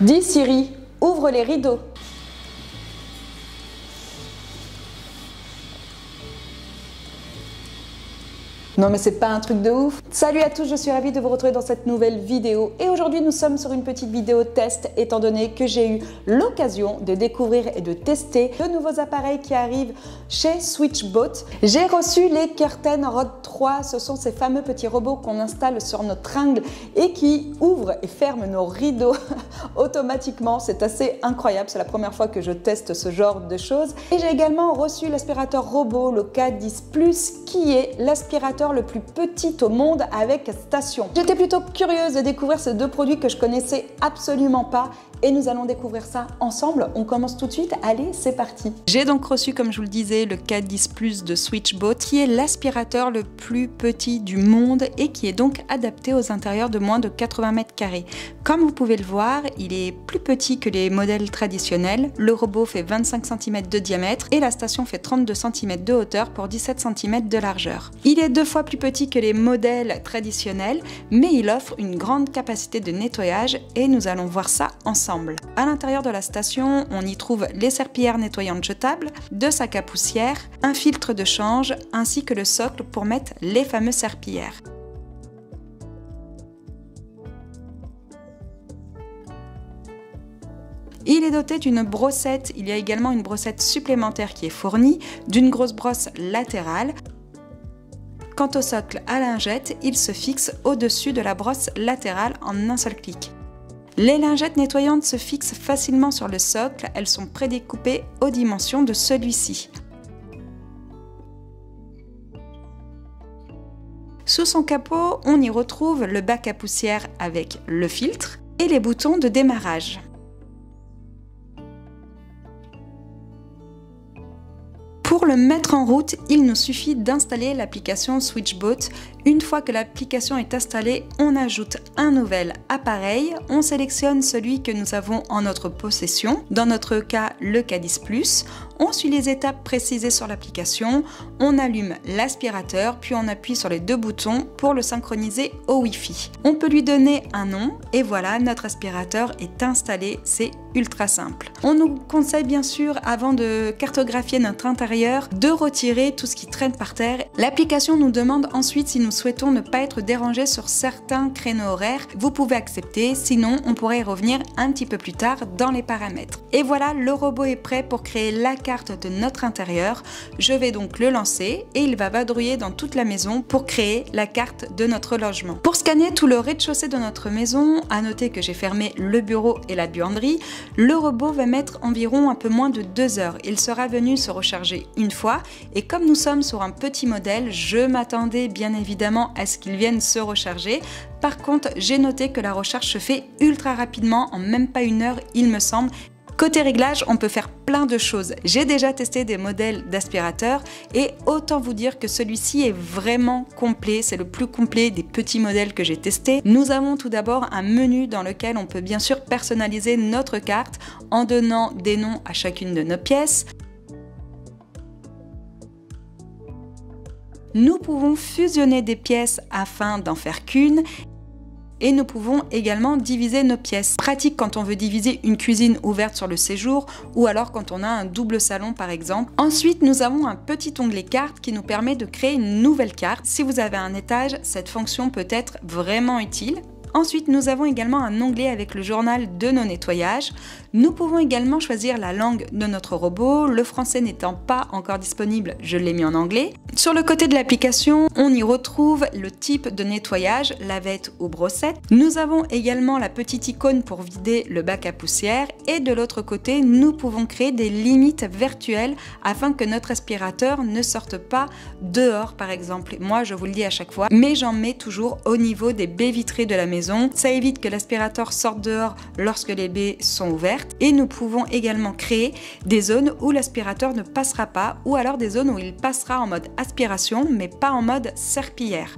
Dis Siri, ouvre les rideaux. Non mais c'est pas un truc de ouf. Salut à tous, je suis ravie de vous retrouver dans cette nouvelle vidéo et aujourd'hui nous sommes sur une petite vidéo test étant donné que j'ai eu l'occasion de découvrir et de tester de nouveaux appareils qui arrivent chez SwitchBot. J'ai reçu les Curtain Rod 3, ce sont ces fameux petits robots qu'on installe sur notre tringle et qui ouvrent et ferment nos rideaux automatiquement. C'est assez incroyable, c'est la première fois que je teste ce genre de choses. Et j'ai également reçu l'aspirateur robot, le K10 Plus, qui est l'aspirateur le plus petit au monde avec station. J'étais plutôt curieuse de découvrir ces deux produits que je connaissais absolument pas et nous allons découvrir ça ensemble. On commence tout de suite, allez c'est parti. J'ai donc reçu, comme je vous le disais, le K10 Plus de SwitchBot qui est l'aspirateur le plus petit du monde et qui est donc adapté aux intérieurs de moins de 80 mètres carrés. Comme vous pouvez le voir, il est plus petit que les modèles traditionnels. Le robot fait 25 cm de diamètre et la station fait 32 cm de hauteur pour 17 cm de largeur. Il est 2 fois plus petit que les modèles traditionnels, mais il offre une grande capacité de nettoyage et nous allons voir ça ensemble. À l'intérieur de la station, on y trouve les serpillères nettoyantes jetables, 2 sacs à poussière, un filtre de change ainsi que le socle pour mettre les fameuses serpillères. Il est doté d'une brossette, il y a également une brossette supplémentaire qui est fournie, d'une grosse brosse latérale. Quant au socle à lingettes, il se fixe au-dessus de la brosse latérale en un seul clic. Les lingettes nettoyantes se fixent facilement sur le socle, elles sont prédécoupées aux dimensions de celui-ci. Sous son capot, on y retrouve le bac à poussière avec le filtre et les boutons de démarrage. Pour le mettre en route, il nous suffit d'installer l'application SwitchBot. Une fois que l'application est installée, on ajoute un nouvel appareil, on sélectionne celui que nous avons en notre possession, dans notre cas le K10 Plus, on suit les étapes précisées sur l'application, on allume l'aspirateur, puis on appuie sur les 2 boutons pour le synchroniser au Wi-Fi. On peut lui donner un nom et voilà, notre aspirateur est installé, c'est ultra simple. On nous conseille bien sûr, avant de cartographier notre intérieur, de retirer tout ce qui traîne par terre. L'application nous demande ensuite si nous souhaitons ne pas être dérangés sur certains créneaux horaires. Vous pouvez accepter, sinon on pourrait y revenir un petit peu plus tard dans les paramètres. Et voilà, le robot est prêt pour créer la carte de notre intérieur. Je vais donc le lancer et il va vadrouiller dans toute la maison pour créer la carte de notre logement. Pour scanner tout le rez-de-chaussée de notre maison, à noter que j'ai fermé le bureau et la buanderie, le robot va mettre environ un peu moins de 2 heures. Il sera venu se recharger une fois et comme nous sommes sur un petit modèle, je m'attendais bien évidemment à ce qu'il vienne se recharger. Par contre, j'ai noté que la recharge se fait ultra rapidement, en même pas 1 heure il me semble. Côté réglage, on peut faire plein de choses. J'ai déjà testé des modèles d'aspirateurs et autant vous dire que celui-ci est vraiment complet. C'est le plus complet des petits modèles que j'ai testés. Nous avons tout d'abord un menu dans lequel on peut bien sûr personnaliser notre carte en donnant des noms à chacune de nos pièces. Nous pouvons fusionner des pièces afin d'en faire qu'une. Et nous pouvons également diviser nos pièces. Pratique quand on veut diviser une cuisine ouverte sur le séjour ou alors quand on a un double salon par exemple. Ensuite, nous avons un petit onglet carte qui nous permet de créer une nouvelle carte. Si vous avez un étage, cette fonction peut être vraiment utile. Ensuite, nous avons également un onglet avec le journal de nos nettoyages. Nous pouvons également choisir la langue de notre robot. Le français n'étant pas encore disponible, je l'ai mis en anglais. Sur le côté de l'application, on y retrouve le type de nettoyage, lavette ou brossette. Nous avons également la petite icône pour vider le bac à poussière. Et de l'autre côté, nous pouvons créer des limites virtuelles afin que notre aspirateur ne sorte pas dehors par exemple. Moi, je vous le dis à chaque fois, mais j'en mets toujours au niveau des baies vitrées de la maison. Ça évite que l'aspirateur sorte dehors lorsque les baies sont ouvertes et nous pouvons également créer des zones où l'aspirateur ne passera pas ou alors des zones où il passera en mode aspiration mais pas en mode serpillière.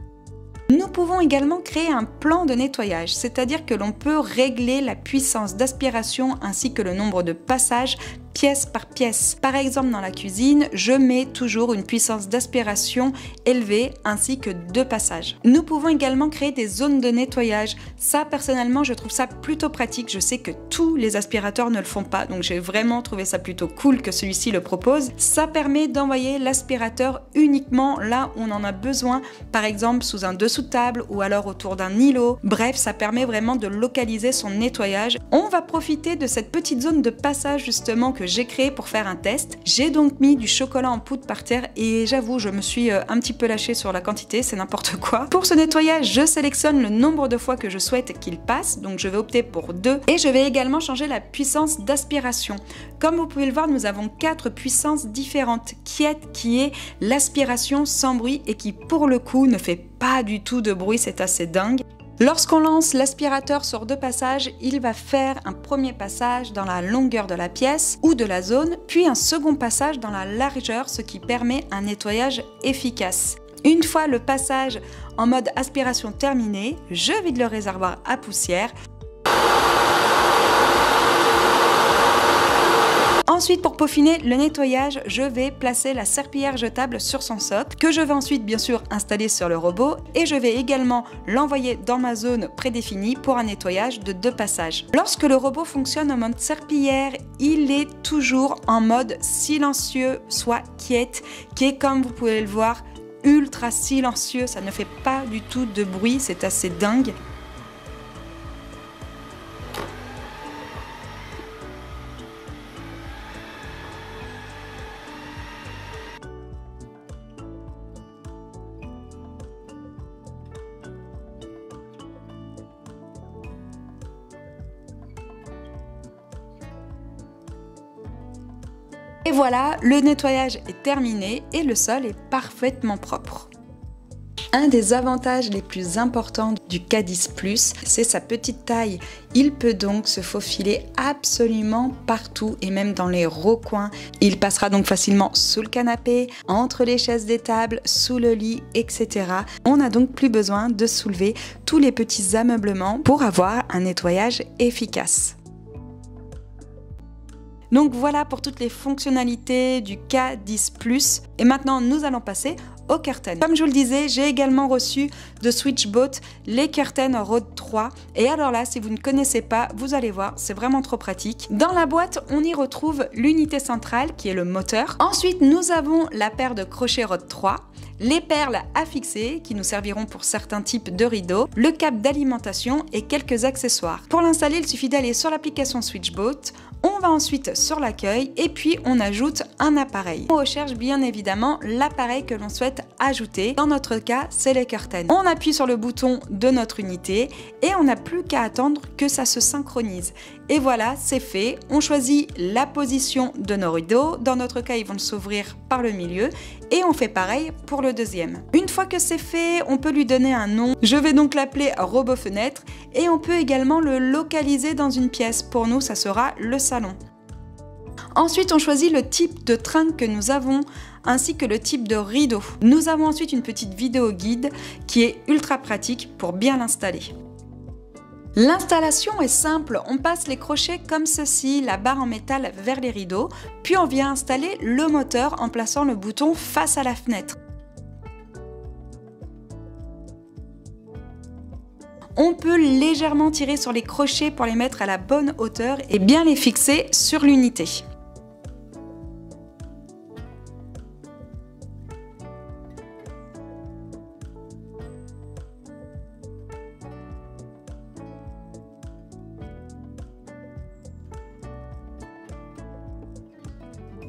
Nous pouvons également créer un plan de nettoyage, c'est-à-dire que l'on peut régler la puissance d'aspiration ainsi que le nombre de passages pièce par pièce. Par exemple, dans la cuisine, je mets toujours une puissance d'aspiration élevée ainsi que 2 passages. Nous pouvons également créer des zones de nettoyage. Ça, personnellement, je trouve ça plutôt pratique. Je sais que tous les aspirateurs ne le font pas, donc j'ai vraiment trouvé ça plutôt cool que celui-ci le propose. Ça permet d'envoyer l'aspirateur uniquement là où on en a besoin, par exemple sous un dessous de table ou alors autour d'un îlot. Bref, ça permet vraiment de localiser son nettoyage. On va profiter de cette petite zone de passage justement que j'ai créée pour faire un test. J'ai donc mis du chocolat en poudre par terre et j'avoue, je me suis un petit peu lâchée sur la quantité, c'est n'importe quoi. Pour ce nettoyage, je sélectionne le nombre de fois que je souhaite qu'il passe, donc je vais opter pour 2 et je vais également changer la puissance d'aspiration. Comme vous pouvez le voir, nous avons 4 puissances différentes. Quiet qui est l'aspiration sans bruit et qui pour le coup ne fait pas du tout de bruit, c'est assez dingue. Lorsqu'on lance l'aspirateur sur 2 passages, il va faire un premier passage dans la longueur de la pièce ou de la zone, puis un second passage dans la largeur, ce qui permet un nettoyage efficace. Une fois le passage en mode aspiration terminé, je vide le réservoir à poussière. Ensuite, pour peaufiner le nettoyage, je vais placer la serpillière jetable sur son socle, que je vais ensuite bien sûr installer sur le robot et je vais également l'envoyer dans ma zone prédéfinie pour un nettoyage de 2 passages. Lorsque le robot fonctionne en mode serpillière, il est toujours en mode silencieux, soit quiet, qui est comme vous pouvez le voir, ultra silencieux, ça ne fait pas du tout de bruit, c'est assez dingue. Et voilà, le nettoyage est terminé et le sol est parfaitement propre. Un des avantages les plus importants du K10 Plus, c'est sa petite taille. Il peut donc se faufiler absolument partout et même dans les recoins. Il passera donc facilement sous le canapé, entre les chaises des tables, sous le lit, etc. On n'a donc plus besoin de soulever tous les petits ameublements pour avoir un nettoyage efficace. Donc voilà pour toutes les fonctionnalités du K10 Plus. Et maintenant, nous allons passer aux curtains. Comme je vous le disais, j'ai également reçu de SwitchBot les curtains Rode 3. Et alors là, si vous ne connaissez pas, vous allez voir, c'est vraiment trop pratique. Dans la boîte, on y retrouve l'unité centrale qui est le moteur. Ensuite, nous avons la paire de crochets Rode 3. Les perles à fixer qui nous serviront pour certains types de rideaux, le câble d'alimentation et quelques accessoires. Pour l'installer, il suffit d'aller sur l'application SwitchBot, on va ensuite sur l'accueil et puis on ajoute un appareil. On recherche bien évidemment l'appareil que l'on souhaite ajouter. Dans notre cas, c'est les curtains. On appuie sur le bouton de notre unité et on n'a plus qu'à attendre que ça se synchronise. Et voilà, c'est fait. On choisit la position de nos rideaux. Dans notre cas, ils vont s'ouvrir par le milieu et on fait pareil pour le deuxième. Une fois que c'est fait, on peut lui donner un nom. Je vais donc l'appeler robot fenêtre et on peut également le localiser dans une pièce. Pour nous, ça sera le salon. Ensuite, on choisit le type de trinque que nous avons ainsi que le type de rideau. Nous avons ensuite une petite vidéo guide qui est ultra pratique pour bien l'installer. L'installation est simple, on passe les crochets comme ceci, la barre en métal vers les rideaux, puis on vient installer le moteur en plaçant le bouton face à la fenêtre. On peut légèrement tirer sur les crochets pour les mettre à la bonne hauteur et bien les fixer sur l'unité.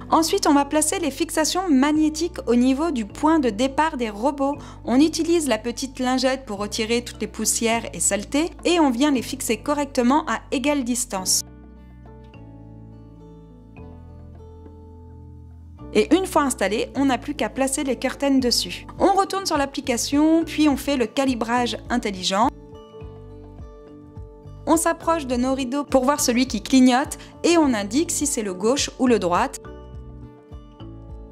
Ensuite, on va placer les fixations magnétiques au niveau du point de départ des robots. On utilise la petite lingette pour retirer toutes les poussières et saletés et on vient les fixer correctement à égale distance. Et une fois installés, on n'a plus qu'à placer les curtains dessus. On retourne sur l'application, puis on fait le calibrage intelligent. On s'approche de nos rideaux pour voir celui qui clignote et on indique si c'est le gauche ou le droite.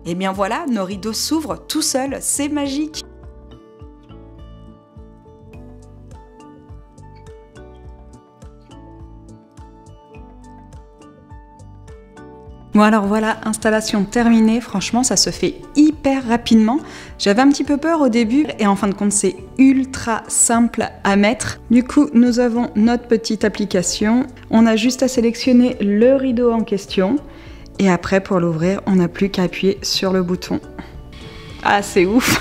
Et bien voilà, nos rideaux s'ouvrent tout seuls, c'est magique! Bon alors voilà, installation terminée, franchement ça se fait hyper rapidement. J'avais un petit peu peur au début et en fin de compte c'est ultra simple à mettre. Du coup nous avons notre petite application, on a juste à sélectionner le rideau en question et après pour l'ouvrir on n'a plus qu'à appuyer sur le bouton. Ah c'est ouf.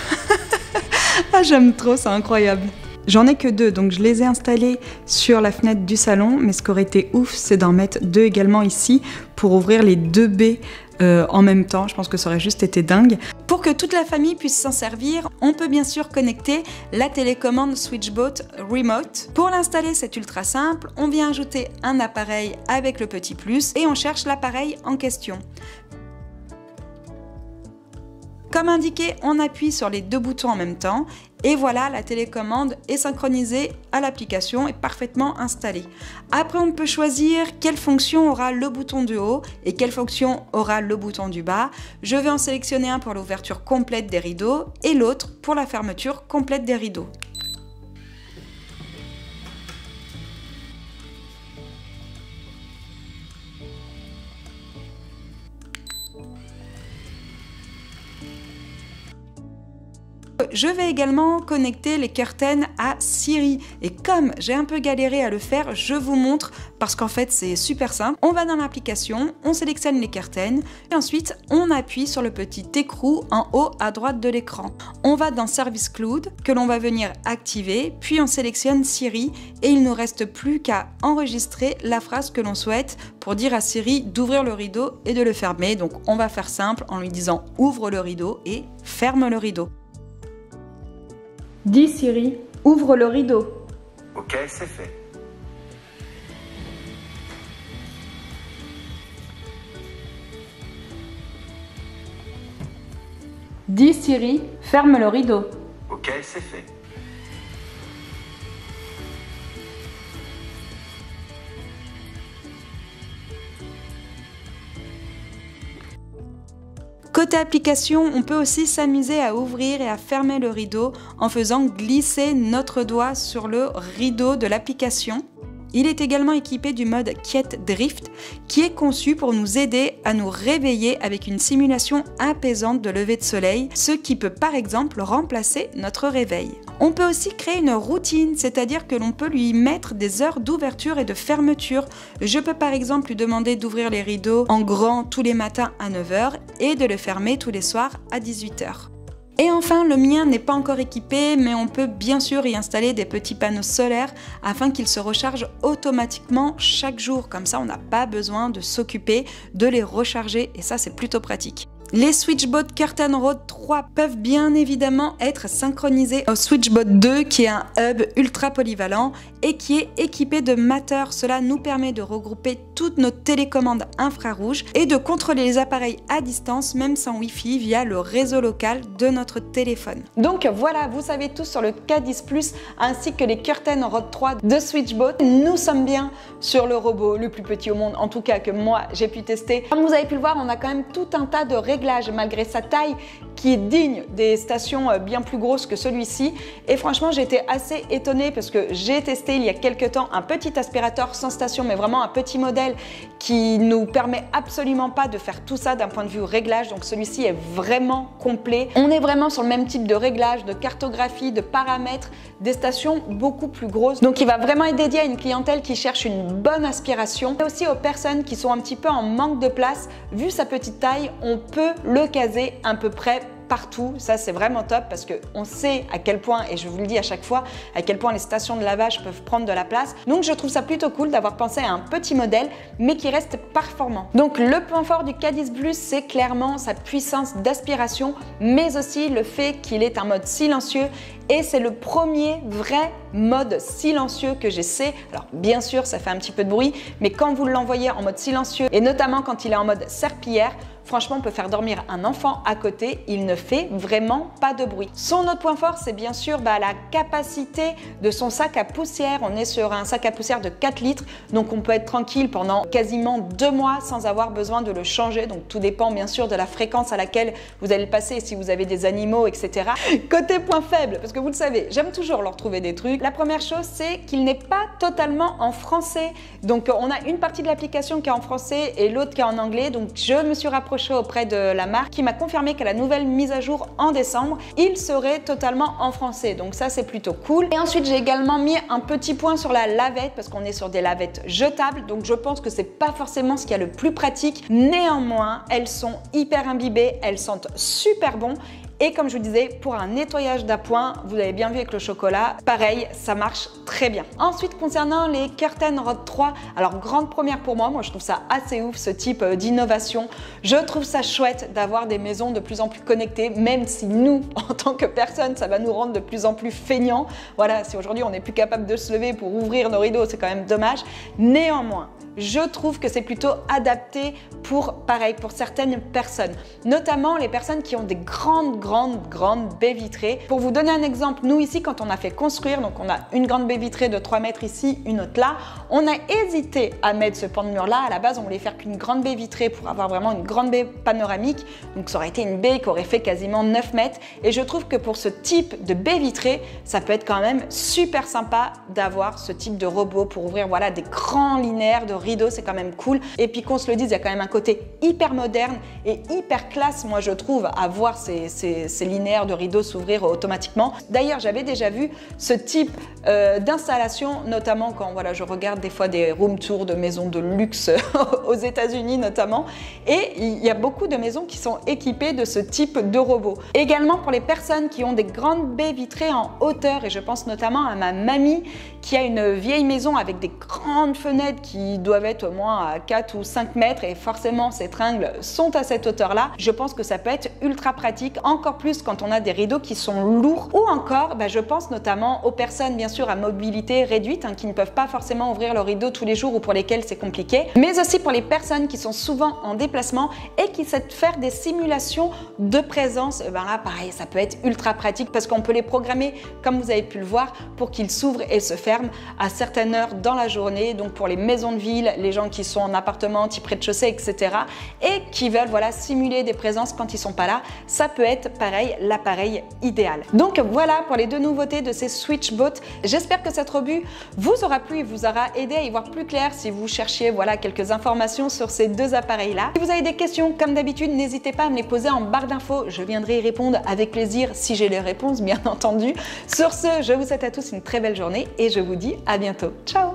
Ah j'aime trop, c'est incroyable. J'en ai que 2, donc je les ai installés sur la fenêtre du salon, mais ce qui aurait été ouf, c'est d'en mettre 2 également ici pour ouvrir les 2 baies en même temps. Je pense que ça aurait juste été dingue. Pour que toute la famille puisse s'en servir, on peut bien sûr connecter la télécommande SwitchBot Remote. Pour l'installer, c'est ultra simple. On vient ajouter un appareil avec le petit plus et on cherche l'appareil en question. Comme indiqué, on appuie sur les 2 boutons en même temps et voilà, la télécommande est synchronisée à l'application et parfaitement installée. Après, on peut choisir quelle fonction aura le bouton du haut et quelle fonction aura le bouton du bas. Je vais en sélectionner un pour l'ouverture complète des rideaux et l'autre pour la fermeture complète des rideaux. Je vais également connecter les curtains à Siri et comme j'ai un peu galéré à le faire, je vous montre parce qu'en fait c'est super simple. On va dans l'application, on sélectionne les curtains et ensuite on appuie sur le petit écrou en haut à droite de l'écran. On va dans Service Cloud que l'on va venir activer, puis on sélectionne Siri et il ne nous reste plus qu'à enregistrer la phrase que l'on souhaite pour dire à Siri d'ouvrir le rideau et de le fermer. Donc on va faire simple en lui disant ouvre le rideau et ferme le rideau. Dis Siri, ouvre le rideau. Ok, c'est fait. Dis Siri, ferme le rideau. Ok, c'est fait. Côté application, on peut aussi s'amuser à ouvrir et à fermer le rideau en faisant glisser notre doigt sur le rideau de l'application. Il est également équipé du mode Quiet Drift qui est conçu pour nous aider à nous réveiller avec une simulation apaisante de lever de soleil, ce qui peut par exemple remplacer notre réveil. On peut aussi créer une routine, c'est-à-dire que l'on peut lui mettre des heures d'ouverture et de fermeture. Je peux par exemple lui demander d'ouvrir les rideaux en grand tous les matins à 9 h et de le fermer tous les soirs à 18 h. Et enfin, le mien n'est pas encore équipé, mais on peut bien sûr y installer des petits panneaux solaires afin qu'ils se rechargent automatiquement chaque jour. Comme ça, on n'a pas besoin de s'occuper de les recharger et ça, c'est plutôt pratique. Les SwitchBot Curtain Rod 3 peuvent bien évidemment être synchronisés au SwitchBot 2 qui est un hub ultra polyvalent et qui est équipé de Matter. Cela nous permet de regrouper toutes nos télécommandes infrarouges et de contrôler les appareils à distance même sans Wi-Fi via le réseau local de notre téléphone. Donc voilà, vous savez tout sur le K10 Plus ainsi que les Curtain Rod 3 de SwitchBot. Nous sommes bien sur le robot le plus petit au monde, en tout cas que moi j'ai pu tester. Comme vous avez pu le voir, on a quand même tout un tas de réglages malgré sa taille qui est digne des stations bien plus grosses que celui-ci. Et franchement, j'ai été assez étonnée parce que j'ai testé il y a quelques temps un petit aspirateur sans station, mais vraiment un petit modèle qui nous permet absolument pas de faire tout ça d'un point de vue réglage. Donc celui-ci est vraiment complet. On est vraiment sur le même type de réglage, de cartographie, de paramètres, des stations beaucoup plus grosses. Donc il va vraiment être dédié à une clientèle qui cherche une bonne aspiration. Et aussi aux personnes qui sont un petit peu en manque de place. Vu sa petite taille, on peut le caser à peu près partout. Ça, c'est vraiment top parce qu'on sait à quel point, et je vous le dis à chaque fois, à quel point les stations de lavage peuvent prendre de la place. Donc je trouve ça plutôt cool d'avoir pensé à un petit modèle mais qui reste performant. Donc le point fort du K10 Plus, c'est clairement sa puissance d'aspiration mais aussi le fait qu'il est un mode silencieux et c'est le premier vrai mode silencieux que j'essaie. Alors bien sûr, ça fait un petit peu de bruit, mais quand vous l'envoyez en mode silencieux et notamment quand il est en mode serpillière, Franchement, on peut faire dormir un enfant à côté, il ne fait vraiment pas de bruit. Son autre point fort, c'est bien sûr la capacité de son sac à poussière. On est sur un sac à poussière de 4 litres, donc on peut être tranquille pendant quasiment 2 mois sans avoir besoin de le changer. Donc tout dépend bien sûr de la fréquence à laquelle vous allez le passer, si vous avez des animaux, etc. Côté point faible, parce que vous le savez, j'aime toujours leur trouver des trucs. La première chose, c'est qu'il n'est pas totalement en français. Donc on a une partie de l'application qui est en français et l'autre qui est en anglais. Donc je me suis rapprochée auprès de la marque qui m'a confirmé qu'à la nouvelle mise à jour en décembre, il serait totalement en français. Donc ça, c'est plutôt cool. Et ensuite, j'ai également mis un petit point sur la lavette parce qu'on est sur des lavettes jetables. Donc je pense que c'est pas forcément ce qu'il y a le plus pratique. Néanmoins, elles sont hyper imbibées, elles sentent super bon. Et comme je vous disais, pour un nettoyage d'appoint, vous avez bien vu avec le chocolat, pareil, ça marche très bien. Ensuite, concernant les Curtain Rod 3, alors grande première pour moi je trouve ça assez ouf ce type d'innovation. Je trouve ça chouette d'avoir des maisons de plus en plus connectées, même si nous, en tant que personne, ça va nous rendre de plus en plus feignants. Voilà, si aujourd'hui on n'est plus capable de se lever pour ouvrir nos rideaux, c'est quand même dommage. Néanmoins, je trouve que c'est plutôt adapté pour certaines personnes, notamment les personnes qui ont des grandes baies vitrées. Pour vous donner un exemple, nous ici, quand on a fait construire, donc on a une grande baie vitrée de 3 mètres ici, une autre là, on a hésité à mettre ce pan de mur là. À la base, on voulait faire qu'une grande baie vitrée pour avoir vraiment une grande baie panoramique, donc ça aurait été une baie qui aurait fait quasiment 9 mètres. Et je trouve que pour ce type de baie vitrée, ça peut être quand même super sympa d'avoir ce type de robot pour ouvrir des grands linéaires de rideaux, c'est quand même cool. Et puis qu'on se le dise, il y a quand même un côté hyper moderne et hyper classe, moi je trouve, à voir ces linéaires de rideaux s'ouvrir automatiquement. D'ailleurs, j'avais déjà vu ce type d'installation, notamment quand je regarde des fois des room tours de maisons de luxe aux États-Unis notamment, et il y a beaucoup de maisons qui sont équipées de ce type de robot. Également pour les personnes qui ont des grandes baies vitrées en hauteur, et je pense notamment à ma mamie qui a une vieille maison avec des grandes fenêtres qui doivent être au moins à 4 ou 5 mètres et forcément ces tringles sont à cette hauteur-là. Je pense que ça peut être ultra pratique, encore plus quand on a des rideaux qui sont lourds, ou encore je pense notamment aux personnes bien sûr à mobilité réduite qui ne peuvent pas forcément ouvrir le rideau tous les jours ou pour lesquels c'est compliqué, mais aussi pour les personnes qui sont souvent en déplacement et qui savent faire des simulations de présence. Là pareil, ça peut être ultra pratique parce qu'on peut les programmer comme vous avez pu le voir pour qu'ils s'ouvrent et se ferment à certaines heures dans la journée. Donc pour les maisons de ville, les gens qui sont en appartement, type rez-de-chaussée, etc. et qui veulent simuler des présences quand ils sont pas là, ça peut être pareil l'appareil idéal. Donc voilà pour les 2 nouveautés de ces SwitchBot. J'espère que cette revue vous aura plu et vous aura aidé à y voir plus clair si vous cherchiez quelques informations sur ces 2 appareils-là. Si vous avez des questions, comme d'habitude, n'hésitez pas à me les poser en barre d'infos. Je viendrai y répondre avec plaisir si j'ai les réponses, bien entendu. Sur ce, je vous souhaite à tous une très belle journée et je vous dis à bientôt. Ciao!